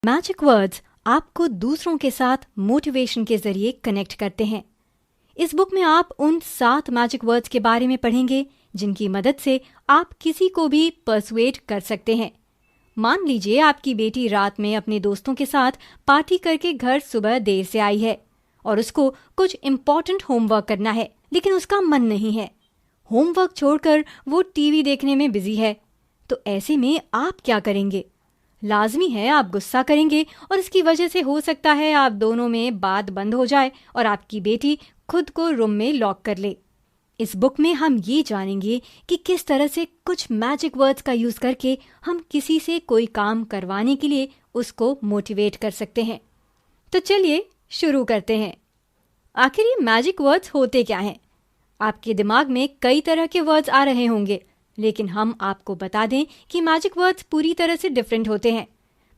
Magic words आपको दूसरों के साथ मोटिवेशन के जरिए कनेक्ट करते हैं। इस बुक में आप उन 7 मैजिक वर्ड्स के बारे में पढ़ेंगे जिनकी मदद से आप किसी को भी पर्सुएड कर सकते हैं। मान लीजिए आपकी बेटी रात में अपने दोस्तों के साथ पार्टी करके घर सुबह देर से आई है और उसको कुछ इम्पोर्टेंट होमवर्क करना है, लेकिन उसका मन नहीं है। होमवर्क छोड़कर वो टीवी देखने में बिजी है। तो ऐसे में आप क्या करेंगे? लाजमी है आप गुस्सा करेंगे और इसकी वजह से हो सकता है आप दोनों में बात बंद हो जाए और आपकी बेटी खुद को रूम में लॉक कर ले। इस बुक में हम ये जानेंगे कि किस तरह से कुछ मैजिक वर्ड्स का यूज करके हम किसी से कोई काम करवाने के लिए उसको मोटिवेट कर सकते हैं। तो चलिए शुरू करते हैं। आखिर ये मैजिक वर्ड्स होते क्या हैं? आपके दिमाग में कई तरह के वर्ड्स आ रहे होंगे, लेकिन हम आपको बता दें कि मैजिक वर्ड्स पूरी तरह से डिफरेंट होते हैं।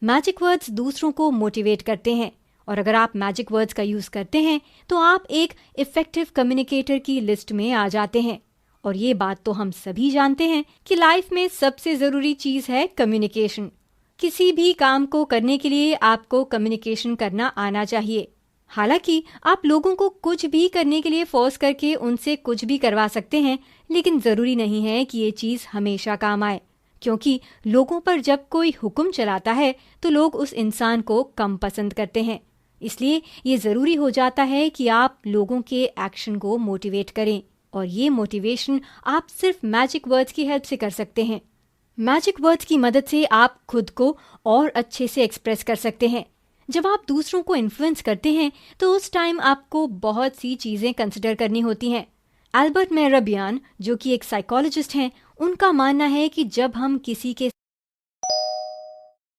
मैजिक वर्ड्स दूसरों को मोटिवेट करते हैं और अगर आप मैजिक वर्ड्स का यूज करते हैं तो आप एक इफेक्टिव कम्युनिकेटर की लिस्ट में आ जाते हैं। और ये बात तो हम सभी जानते हैं कि लाइफ में सबसे जरूरी चीज है कम्युनिकेशन। किसी भी काम को करने के लिए आपको कम्युनिकेशन करना आना चाहिए। हालांकि आप लोगों को कुछ भी करने के लिए फोर्स करके उनसे कुछ भी करवा सकते हैं, लेकिन जरूरी नहीं है कि ये चीज हमेशा काम आए, क्योंकि लोगों पर जब कोई हुक्म चलाता है तो लोग उस इंसान को कम पसंद करते हैं। इसलिए ये जरूरी हो जाता है कि आप लोगों के एक्शन को मोटिवेट करें, और ये मोटिवेशन आप सिर्फ मैजिक वर्ड्स की हेल्प से कर सकते हैं। मैजिक वर्ड्स की मदद से आप खुद को और अच्छे से एक्सप्रेस कर सकते हैं। जब आप दूसरों को इन्फ्लुएंस करते हैं तो उस टाइम आपको बहुत सी चीजें कंसिडर करनी होती हैं। एल्बर्ट मेहरबियान, जो कि एक साइकोलॉजिस्ट हैं, उनका मानना है कि जब हम किसी के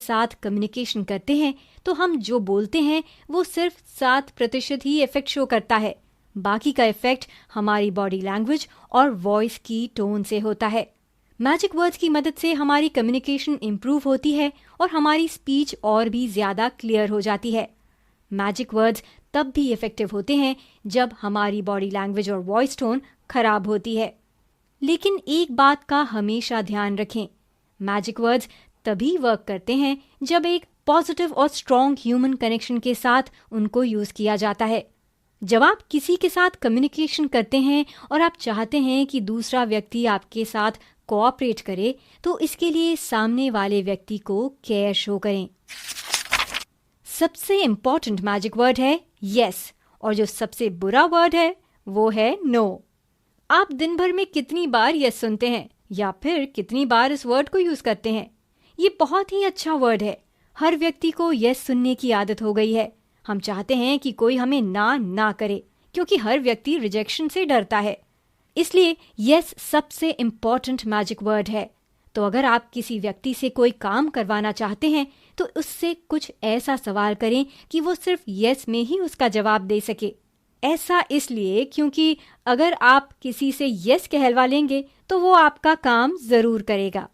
साथ कम्युनिकेशन करते हैं तो हम जो बोलते हैं वो सिर्फ 7% ही इफेक्ट शो करता है। बाकी का इफेक्ट हमारी बॉडी लैंग्वेज और वॉइस की टोन से होता है। मैजिक वर्ड्स की मदद से हमारी कम्युनिकेशन इम्प्रूव होती है और हमारी स्पीच और भी ज्यादा क्लियर हो जाती है। मैजिक वर्ड्स तब भी इफेक्टिव होते हैं जब हमारी बॉडी लैंग्वेज और वॉइस टोन खराब होती है। लेकिन एक बात का हमेशा ध्यान रखें, मैजिक वर्ड्स तभी वर्क करते हैं जब एक पॉजिटिव और स्ट्रॉन्ग ह्यूमन कनेक्शन के साथ उनको यूज किया जाता है। जब आप किसी के साथ कम्युनिकेशन करते हैं और आप चाहते हैं कि दूसरा व्यक्ति आपके साथ कोऑपरेट करे, तो इसके लिए सामने वाले व्यक्ति को केयर शो करें। सबसे इम्पोर्टेंट मैजिक वर्ड है यस, और जो सबसे बुरा वर्ड है वो है नो। आप दिन भर में कितनी बार यस सुनते हैं या फिर कितनी बार इस वर्ड को यूज करते हैं? ये बहुत ही अच्छा वर्ड है। हर व्यक्ति को यस सुनने की आदत हो गई है। हम चाहते हैं कि कोई हमें ना करे, क्योंकि हर व्यक्ति रिजेक्शन से डरता है। इसलिए यस सबसे इम्पोर्टेंट मैजिक वर्ड है। तो अगर आप किसी व्यक्ति से कोई काम करवाना चाहते हैं तो उससे कुछ ऐसा सवाल करें कि वो सिर्फ यस में ही उसका जवाब दे सके। ऐसा इसलिए क्योंकि अगर आप किसी से यस कहलवा लेंगे तो वो आपका काम जरूर करेगा।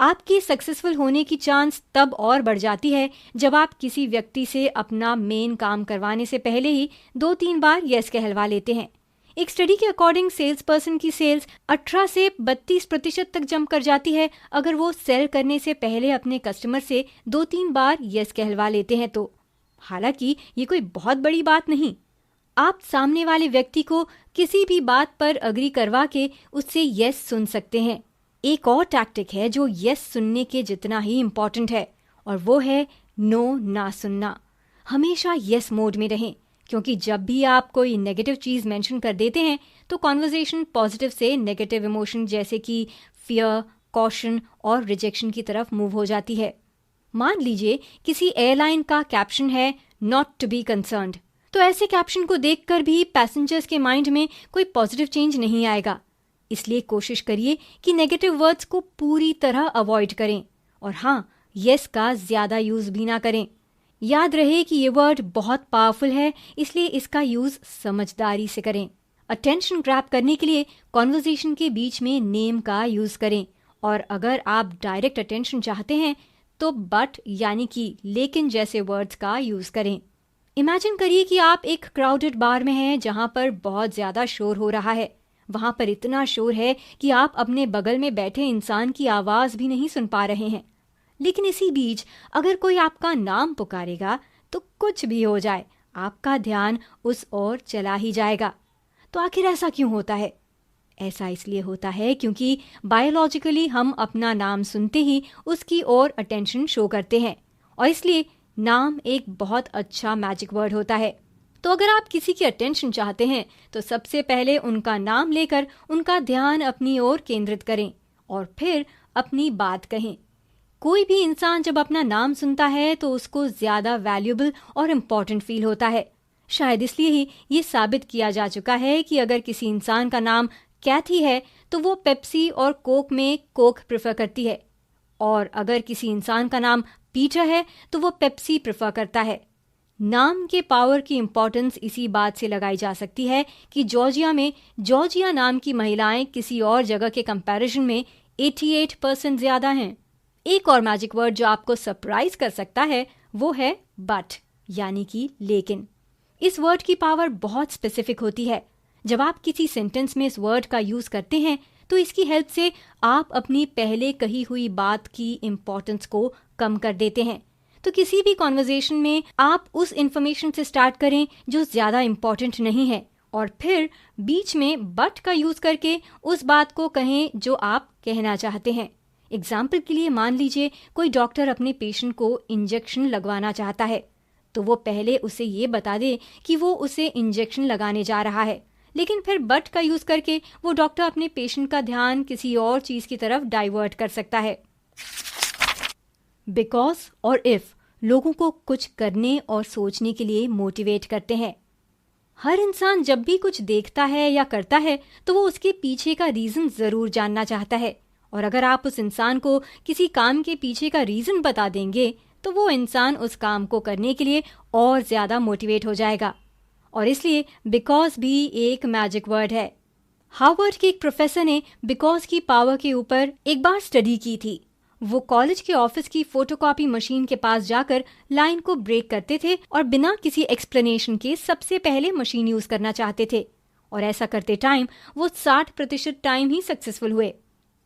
आपकी सक्सेसफुल होने की चांस तब और बढ़ जाती है जब आप किसी व्यक्ति से अपना मेन काम करवाने से पहले ही 2-3 बार यस कहलवा लेते हैं। एक स्टडी के अकॉर्डिंग सेल्स पर्सन की सेल्स 18 से 32% तक जंप कर जाती है अगर वो सेल करने से पहले अपने कस्टमर से 2-3 बार यस कहलवा लेते हैं तो। हालांकि ये कोई बहुत बड़ी बात नहीं। आप सामने वाले व्यक्ति को किसी भी बात पर अग्री करवा के उससे यस सुन सकते हैं। एक और टैक्टिक है जो यस सुनने के जितना ही इम्पोर्टेंट है, और वो है नो ना सुनना। हमेशा यस मोड में रहें, क्योंकि जब भी आप कोई नेगेटिव चीज मेंशन कर देते हैं तो कॉन्वर्सेशन पॉजिटिव से नेगेटिव इमोशन जैसे कि फियर, कॉशन और रिजेक्शन की तरफ मूव हो जाती है। मान लीजिए किसी एयरलाइन का कैप्शन है नॉट टू बी कंसर्न्ड, तो ऐसे कैप्शन को देखकर भी पैसेंजर्स के माइंड में कोई पॉजिटिव चेंज नहीं आएगा। इसलिए कोशिश करिए कि नेगेटिव वर्ड्स को पूरी तरह अवॉइड करें, और हाँ, यस का ज्यादा यूज भी ना करें। याद रहे कि ये वर्ड बहुत पावरफुल है, इसलिए इसका यूज समझदारी से करें। अटेंशन ग्रैब करने के लिए कॉन्वर्सेशन के बीच में नेम का यूज करें, और अगर आप डायरेक्ट अटेंशन चाहते हैं तो बट यानी कि लेकिन जैसे वर्ड्स का यूज करें। इमेजिन करिए कि आप एक क्राउडेड बार में हैं जहां पर बहुत ज्यादा शोर हो रहा है। वहां पर इतना शोर है कि आप अपने बगल में बैठे इंसान की आवाज भी नहीं सुन पा रहे हैं। लेकिन इसी बीच अगर कोई आपका नाम पुकारेगा तो कुछ भी हो जाए, आपका ध्यान उस ओर चला ही जाएगा। तो आखिर ऐसा क्यों होता है? ऐसा इसलिए होता है क्योंकि बायोलॉजिकली हम अपना नाम सुनते ही उसकी ओर अटेंशन शो करते हैं, और इसलिए नाम एक बहुत अच्छा मैजिक वर्ड होता है। तो अगर आप किसी की अटेंशन चाहते हैं तो सबसे पहले उनका नाम लेकर उनका ध्यान अपनी ओर केंद्रित करें और फिर अपनी बात कहें। कोई भी इंसान जब अपना नाम सुनता है तो उसको ज्यादा वैल्यूएबल और इम्पोर्टेंट फील होता है। शायद इसलिए ही ये साबित किया जा चुका है कि अगर किसी इंसान का नाम कैथी है तो वो पेप्सी और कोक में कोक प्रेफर करती है, और अगर किसी इंसान का नाम पीटर है तो वो पेप्सी प्रेफर करता है। नाम के पावर की इम्पोर्टेंस इसी बात से लगाई जा सकती है कि जॉर्जिया में जॉर्जिया नाम की महिलाएं किसी और जगह के कंपैरिजन में 88% ज्यादा हैं। एक और मैजिक वर्ड जो आपको सरप्राइज कर सकता है वो है बट, यानी कि लेकिन। इस वर्ड की पावर बहुत स्पेसिफिक होती है। जब आप किसी सेंटेंस में इस वर्ड का यूज करते हैं तो इसकी हेल्प से आप अपनी पहले कही हुई बात की इम्पोर्टेंस को कम कर देते हैं। तो किसी भी कॉन्वर्जेशन में आप उस इंफॉर्मेशन से स्टार्ट करें जो ज्यादा इम्पोर्टेंट नहीं है, और फिर बीच में बट का यूज करके उस बात को कहें जो आप कहना चाहते हैं। एग्जाम्पल के लिए मान लीजिए कोई डॉक्टर अपने पेशेंट को इंजेक्शन लगवाना चाहता है, तो वो पहले उसे ये बता दे कि वो उसे इंजेक्शन लगाने जा रहा है, लेकिन फिर बट का यूज करके वो डॉक्टर अपने पेशेंट का ध्यान किसी और चीज की तरफ डाइवर्ट कर सकता है। बिकॉज और इफ लोगों को कुछ करने और सोचने के लिए मोटिवेट करते हैं। हर इंसान जब भी कुछ देखता है या करता है तो वो उसके पीछे का रीजन जरूर जानना चाहता है, और अगर आप उस इंसान को किसी काम के पीछे का रीजन बता देंगे तो वो इंसान उस काम को करने के लिए और ज्यादा मोटिवेट हो जाएगा। और इसलिए बिकॉज भी एक मैजिक वर्ड है। हार्वर्ड के एक प्रोफेसर ने बिकॉज की पावर के ऊपर एक बार स्टडी की थी। वो कॉलेज के ऑफिस की फोटोकॉपी मशीन के पास जाकर लाइन को ब्रेक करते थे और बिना किसी एक्सप्लेनेशन के सबसे पहले मशीन यूज करना चाहते थे, और ऐसा करते टाइम वो 60% टाइम ही सक्सेसफुल हुए।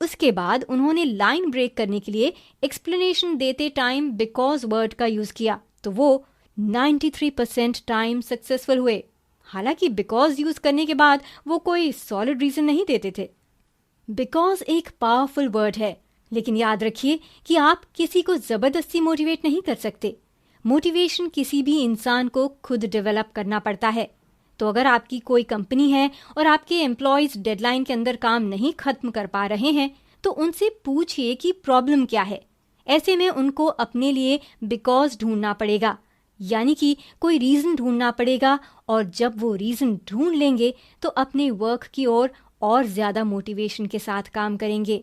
उसके बाद उन्होंने लाइन ब्रेक करने के लिए एक्सप्लेनेशन देते टाइम बिकॉज वर्ड का यूज किया, तो वो 93% टाइम सक्सेसफुल हुए। हालांकि बिकॉज यूज करने के बाद वो कोई सॉलिड रीजन नहीं देते थे। बिकॉज एक पावरफुल वर्ड है, लेकिन याद रखिए कि आप किसी को जबरदस्ती मोटिवेट नहीं कर सकते। मोटिवेशन किसी भी इंसान को खुद डेवलप करना पड़ता है। तो अगर आपकी कोई कंपनी है और आपके एम्प्लॉयज डेडलाइन के अंदर काम नहीं खत्म कर पा रहे हैं तो उनसे पूछिए कि प्रॉब्लम क्या है। ऐसे में उनको अपने लिए बिकॉज ढूंढना पड़ेगा, यानी कि कोई रीजन ढूंढना पड़ेगा, और जब वो रीजन ढूंढ लेंगे तो अपने वर्क की ओर और ज्यादा मोटिवेशन के साथ काम करेंगे।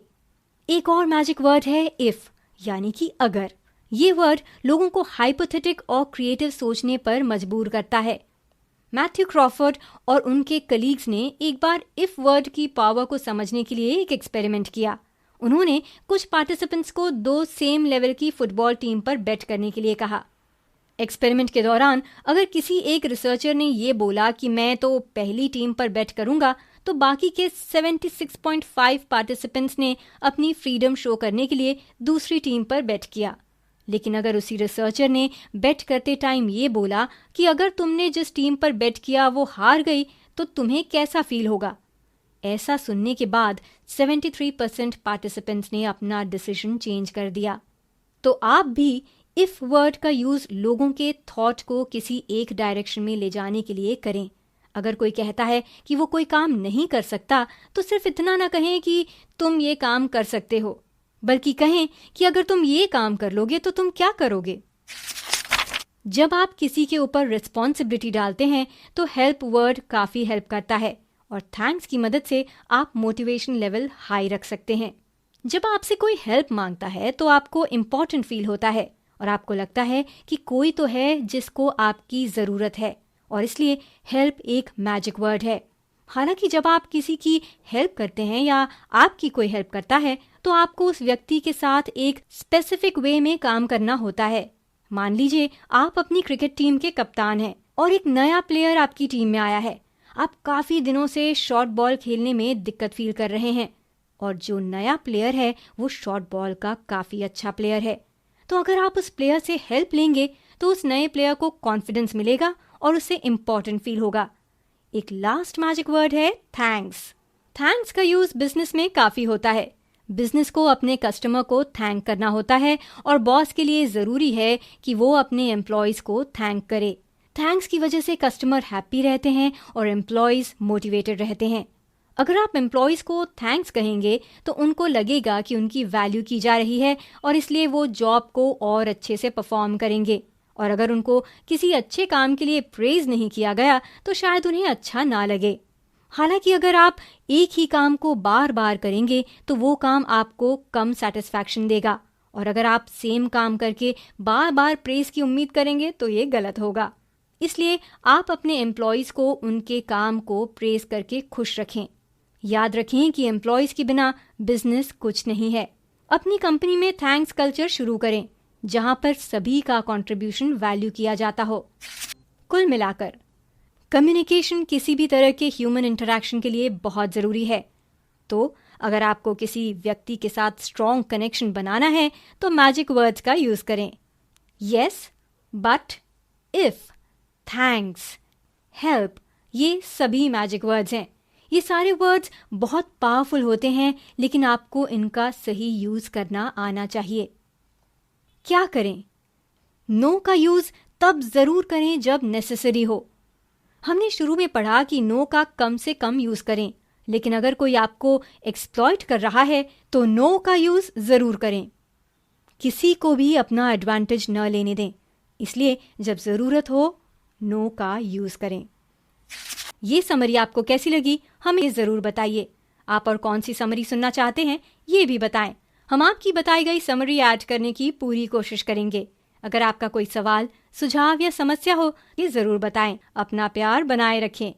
एक और मैजिक वर्ड है इफ, यानी कि अगर। ये वर्ड लोगों को हाइपोथेटिक और क्रिएटिव सोचने पर मजबूर करता है। मैथ्यू क्रॉफोर्ड और उनके कलीग्स ने एक बार इफ वर्ड की पावर को समझने के लिए एक एक्सपेरिमेंट किया। उन्होंने कुछ पार्टिसिपेंट्स को 2 सेम लेवल की फुटबॉल टीम पर बेट करने के लिए कहा। एक्सपेरिमेंट के दौरान अगर किसी एक रिसर्चर ने ये बोला कि मैं तो पहली टीम पर बेट करूंगा, तो बाकी के 76.5 पार्टिसिपेंट्स ने अपनी फ्रीडम शो करने के लिए दूसरी टीम पर बेट किया। लेकिन अगर उसी रिसर्चर ने बेट करते टाइम ये बोला कि अगर तुमने जिस टीम पर बेट किया वो हार गई तो तुम्हें कैसा फील होगा, ऐसा सुनने के बाद 73% पार्टिसिपेंट्स ने अपना डिसीजन चेंज कर दिया। तो आप भी इफ वर्ड का यूज लोगों के थॉट को किसी एक डायरेक्शन में ले जाने के लिए करें। अगर कोई कहता है कि वो कोई काम नहीं कर सकता तो सिर्फ इतना ना कहें कि तुम ये काम कर सकते हो, बल्कि कहें कि अगर तुम ये काम कर लोगे तो तुम क्या करोगे। जब आप किसी के ऊपर रिस्पॉन्सिबिलिटी डालते हैं तो हेल्प वर्ड काफी हेल्प करता है, और थैंक्स की मदद से आप मोटिवेशन लेवल हाई रख सकते हैं। जब आपसे कोई हेल्प मांगता है तो आपको इम्पोर्टेंट फील होता है और आपको लगता है कि कोई तो है जिसको आपकी जरूरत है, और इसलिए हेल्प एक मैजिक वर्ड है। हालांकि जब आप किसी की हेल्प करते हैं या आपकी कोई हेल्प करता है तो आपको उस व्यक्ति के साथ एक स्पेसिफिक वे में काम करना होता है। मान लीजिए आप अपनी क्रिकेट टीम के कप्तान हैं और एक नया प्लेयर आपकी टीम में आया है। आप काफी दिनों से शॉर्ट बॉल खेलने में दिक्कत फील कर रहे हैं, और जो नया प्लेयर है वो शॉर्ट बॉल का काफी अच्छा प्लेयर है। तो अगर आप उस प्लेयर से हेल्प लेंगे तो उस नए प्लेयर को कॉन्फिडेंस मिलेगा और उसे इम्पोर्टेंट फील होगा। एक लास्ट मैजिक वर्ड है थैंक्स। थैंक्स का यूज बिजनेस में काफी होता है। बिजनेस को अपने कस्टमर को थैंक करना होता है और बॉस के लिए जरूरी है कि वो अपने एम्प्लॉयज को थैंक करे। थैंक्स की वजह से कस्टमर हैप्पी रहते हैं और एम्प्लॉयज मोटिवेटेड रहते हैं। अगर आप एम्प्लॉयज को थैंक्स कहेंगे तो उनको लगेगा कि उनकी वैल्यू की जा रही है और इसलिए वो जॉब को और अच्छे से परफॉर्म करेंगे। और अगर उनको किसी अच्छे काम के लिए प्रेज नहीं किया गया तो शायद उन्हें अच्छा ना लगे। हालांकि अगर आप एक ही काम को बार बार करेंगे तो वो काम आपको कम सेटिस्फैक्शन देगा, और अगर आप सेम काम करके बार बार प्रेज की उम्मीद करेंगे तो ये गलत होगा। इसलिए आप अपने एम्प्लॉयज को उनके काम को प्रेज करके खुश रखें। याद रखें कि एम्प्लॉयज के बिना बिजनेस कुछ नहीं है। अपनी कंपनी में थैंक्स कल्चर शुरू करें जहां पर सभी का कंट्रीब्यूशन वैल्यू किया जाता हो। कुल मिलाकर कम्युनिकेशन किसी भी तरह के ह्यूमन इंटरैक्शन के लिए बहुत जरूरी है। तो अगर आपको किसी व्यक्ति के साथ स्ट्रॉन्ग कनेक्शन बनाना है तो मैजिक वर्ड्स का यूज करें। Yes, but, if, thanks, help, ये सभी मैजिक वर्ड्स हैं। ये सारे वर्ड्स बहुत पावरफुल होते हैं, लेकिन आपको इनका सही यूज करना आना चाहिए। क्या करें? नो का यूज तब जरूर करें जब नेसेसरी हो। हमने शुरू में पढ़ा कि नो का कम से कम यूज करें, लेकिन अगर कोई आपको एक्सप्लॉइट कर रहा है तो नो का यूज जरूर करें। किसी को भी अपना एडवांटेज न लेने दें, इसलिए जब जरूरत हो नो का यूज करें। ये समरी आपको कैसी लगी हमें जरूर बताइए। आप और कौन सी समरी सुनना चाहते हैं ये भी बताएं। हम आपकी बताई गई समरी ऐड करने की पूरी कोशिश करेंगे। अगर आपका कोई सवाल, सुझाव या समस्या हो ये जरूर बताएं। अपना प्यार बनाए रखें।